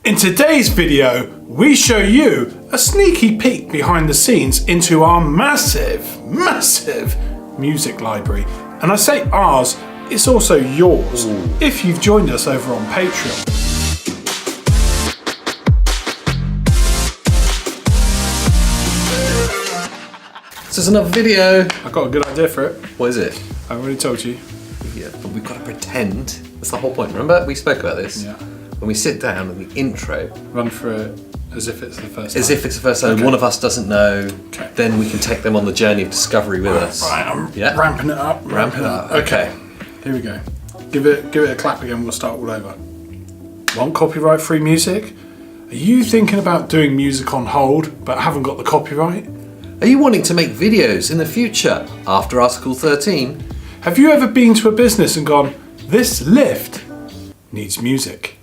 In today's video, we show you a sneaky peek behind the scenes into our massive music library. And I say ours, it's also yours, if you've joined us over on Patreon. This is another video. I've got a good idea for it. What is it? I already told you. Yeah, but we've got to pretend. That's the whole point. Remember, we spoke about this? Yeah. When we sit down in the intro, Run through it as if it's the first time. as if it's the first time, Okay. one of us doesn't know, Okay. then we can take them on the journey of discovery with us. Right, I'm Yeah. ramping it up. Ramping it up. Okay. Here we go. Give it a clap again, we'll start all over. Want copyright free music? Are you thinking about doing music on hold but haven't got the copyright? Are you wanting to make videos in the future after Article 13? Have you ever been to a business and gone, this lift needs music?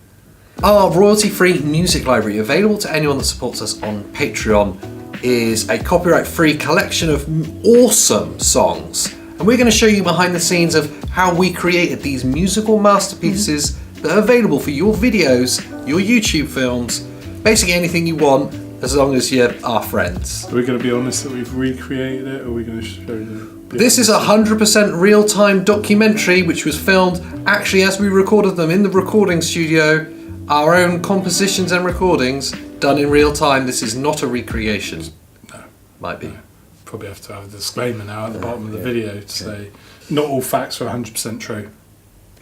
Our royalty-free music library, available to anyone that supports us on Patreon, is a copyright-free collection of awesome songs. And we're going to show you behind the scenes of how we created these musical masterpieces that are available for your videos, your YouTube films, basically anything you want, as long as you're our friends. Are we going to be honest that we've recreated it, or are we going to show you? This is a 100% real-time documentary which was filmed actually as we recorded them in the recording studio. Our own compositions and recordings done in real time. This is not a recreation. No. Might be. No. Probably have to have a disclaimer now at the bottom of the video to say not all facts are 100% true.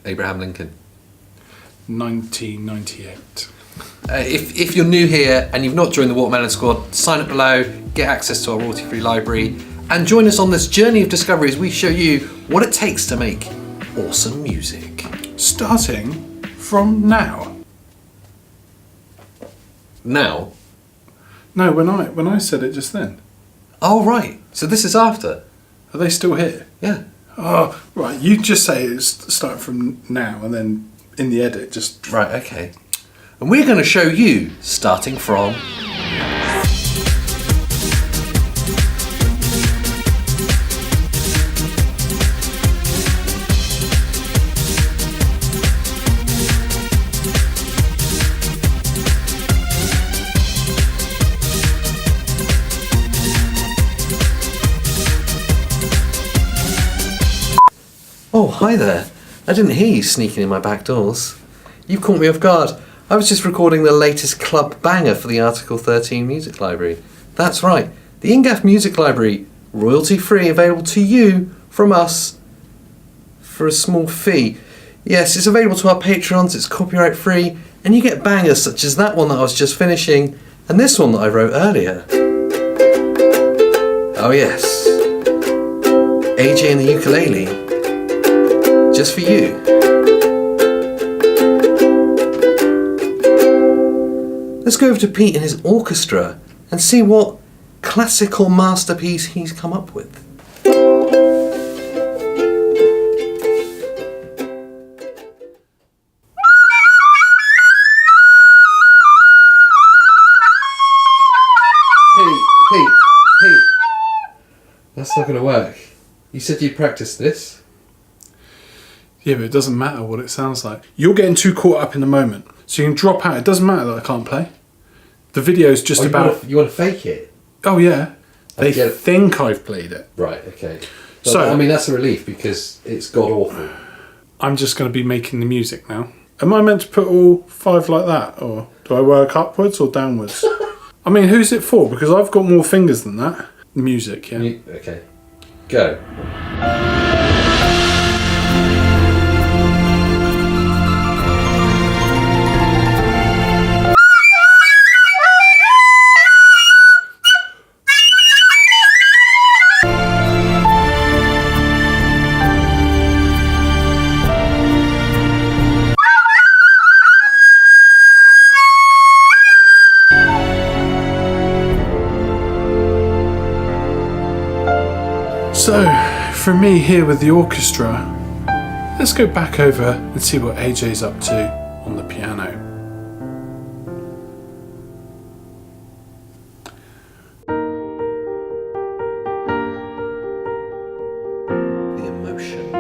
Abraham Lincoln. 1998. If you're new here and you've not joined the Watermelon Squad, sign up below, get access to our royalty-free library, and join us on this journey of discovery as we show you what it takes to make awesome music. Starting from now. Now? No, when I said it just then. Oh, right. So this is after? Are they still here? Yeah. Oh, right. You just say it's starting from now, and then in the edit, just... Right, okay. And we're going to show you starting from... Oh, hi there. I didn't hear you sneaking in my back doors. You caught me off guard. I was just recording the latest club banger for the Article 13 music library. That's right, the INGAF music library, royalty free, available to you from us for a small fee. Yes, it's available to our patrons, it's copyright free, and you get bangers such as that one that I was just finishing, and this one that I wrote earlier. Oh yes, AJ and the ukulele. Just for you. Let's go over to Pete and his orchestra and see what classical masterpiece he's come up with. Pete. That's not going to work. You said you'd practice this. Yeah, but it doesn't matter what it sounds like. You're getting too caught up in the moment. So you can drop out. It doesn't matter that I can't play. The video's just about... You want to fake it? Oh, yeah. They get it. think I've played it. Right, okay. But, So- I mean, that's a relief because it's god-awful. I'm just going to be making the music now. Am I meant to put all 5 like that? Or do I work upwards or downwards? I mean, who's it for? Because I've got more fingers than that. Music, yeah. Okay. Go. So, from me here with the orchestra, let's go back over and see what AJ's up to on the piano. The emotion.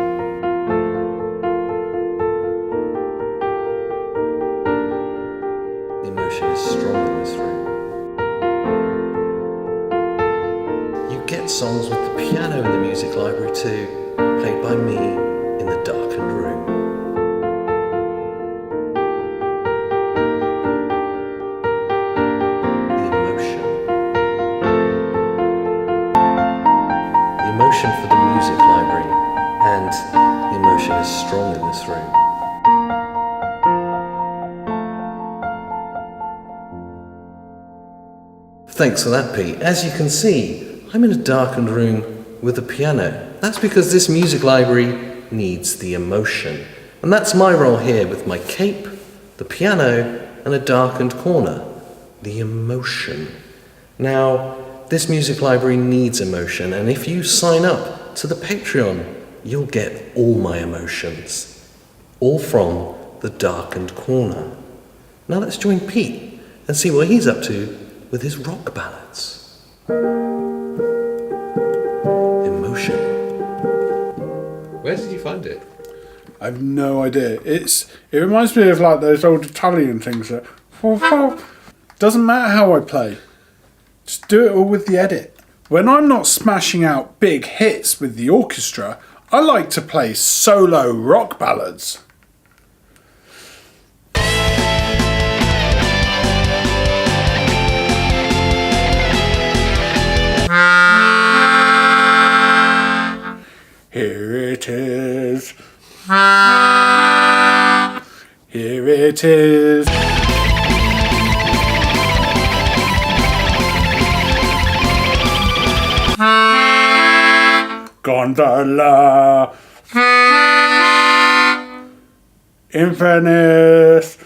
The emotion. emotion is strong in this room. You get songs with the piano in the music library too, played by me in the darkened room. The emotion for the music library, and the emotion is strong in this room. Thanks for that, Pete. As you can see, I'm in a darkened room with a piano. That's because this music library needs the emotion. And that's my role here with my cape, the piano, and a darkened corner. The emotion. Now, this music library needs emotion, and if you sign up to the Patreon, you'll get all my emotions. All from the darkened corner. Now let's join Pete and see what he's up to with his rock ballads. Emotion. Where did you find it? I have no idea. It reminds me of like those old Italian things that doesn't matter how I play. Just do it all with the edit. When I'm not smashing out big hits with the orchestra, I like to play solo rock ballads. Here it is. Here it is. Gondola. Infinite.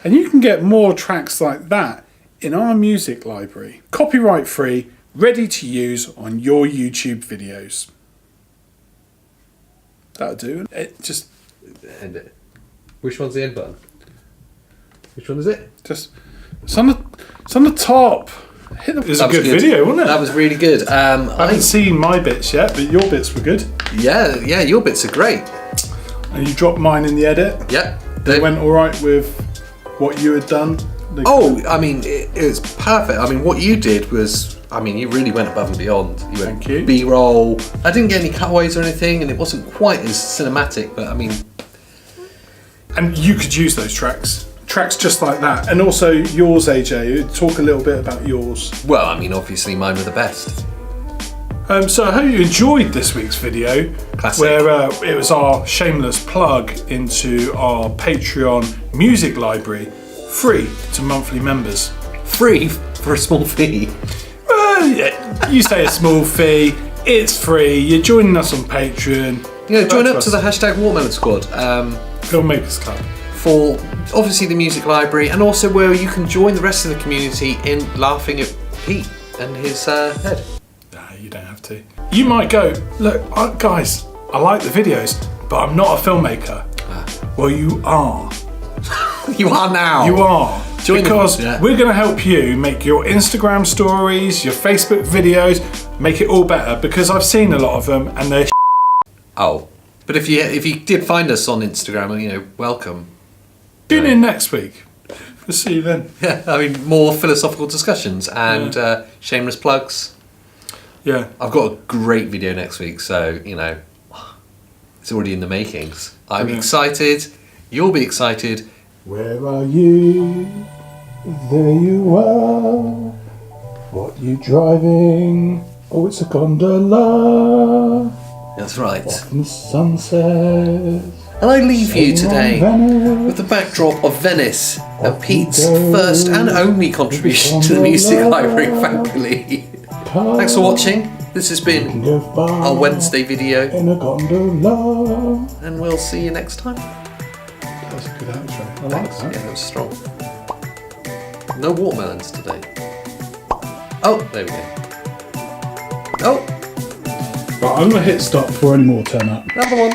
And you can get more tracks like that in our music library. Copyright free, ready to use on your YouTube videos. That'll do. Just End it. Which one's the end button? Which one is it? it's on the top. It was a good video, wasn't it? That was really good. I haven't seen my bits yet, but your bits were good. Yeah, your bits are great. And you dropped mine in the edit. Yeah. They went all right with what you had done. I mean, it was perfect. I mean, what you did was, you really went above and beyond. You went Thank you. B-roll. I didn't get any cutaways or anything, and it wasn't quite as cinematic, but And you could use those tracks just like that. And also yours, AJ. Talk a little bit about yours. well, obviously mine were the best. So I hope you enjoyed this week's video, Classic. where it was our shameless plug into our Patreon music library, free to monthly members. Free for a small fee. Well, yeah, you say a small fee, it's free. You're joining us on Patreon. Join up to the hashtag Watermelon Squad. Filmmakers Club. For obviously the music library, and also where you can join the rest of the community in laughing at Pete and his head. No, you don't have to. You might go, look, guys, I like the videos, but I'm not a filmmaker. Well, you are. You are now. You are. Join because we're going to help you make your Instagram stories, your Facebook videos, make it all better, because I've seen a lot of them and they're Oh, but if you did find us on Instagram, welcome. Tune in next week. We'll see you then. Yeah, more philosophical discussions and shameless plugs. Yeah. I've got a great video next week, so, it's already in the makings. I'm excited. You'll be excited. Where are you? There you are. What you driving? Oh, it's a gondola. That's right. In the sunset. And I leave you today with the backdrop of Venice and Pete's first and only contribution to the music library, thankfully. Thanks for watching. This has been our Wednesday video. In a gondola. And we'll see you next time. That was a good outro. I like Thanks. that. Yeah, that was strong. No watermelons today. Oh, there we go. Oh, Right, I'm going to hit stop before any more turn up. another one.